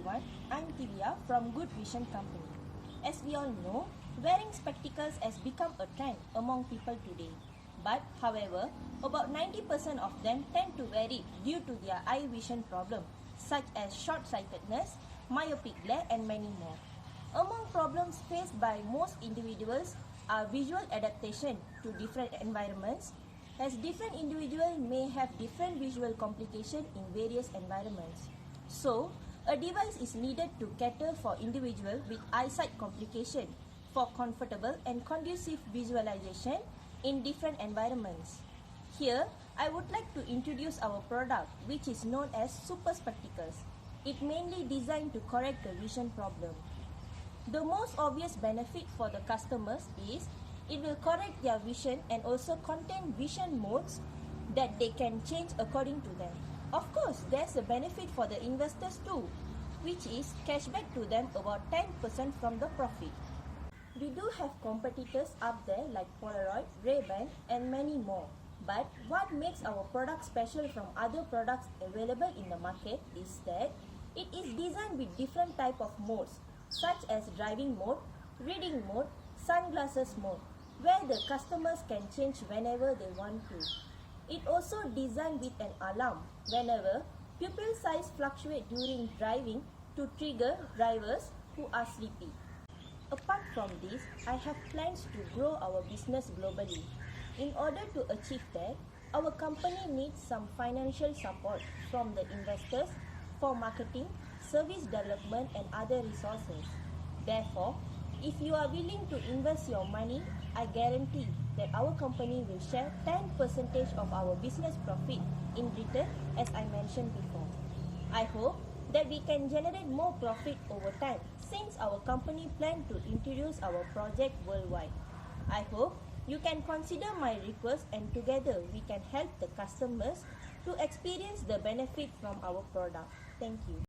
everyone, I'm Thiviya from Good Vision Company. As we all know, wearing spectacles has become a trend among people today. But however, about 90% of them tend to wear it due to their eye vision problem, such as short-sightedness, myopic glare and many more. Among problems faced by most individuals are visual adaptation to different environments, as different individuals may have different visual complications in various environments. So, a device is needed to cater for individuals with eyesight complication for comfortable and conducive visualization in different environments. Here, I would like to introduce our product, which is known as Super Spectacles. It mainly designed to correct the vision problem. The most obvious benefit for the customers is it will correct their vision and also contain vision modes that they can change according to them. Of course, there's a benefit for the investors too, which is cashback to them about 10% from the profit. We do have competitors up there like Polaroid, Ray-Ban and many more. But what makes our product special from other products available in the market is that it is designed with different type of modes such as driving mode, reading mode, sunglasses mode, where the customers can change whenever they want to. It also designed with an alarm whenever pupil size fluctuates during driving to trigger drivers who are sleepy. Apart from this, I have plans to grow our business globally. In order to achieve that, our company needs some financial support from the investors for marketing, service development and other resources. Therefore, if you are willing to invest your money, I guarantee that our company will share 10% of our business profit in return, as I mentioned before. I hope that we can generate more profit over time since our company plans to introduce our project worldwide. I hope you can consider my request and together we can help the customers to experience the benefit from our product. Thank you.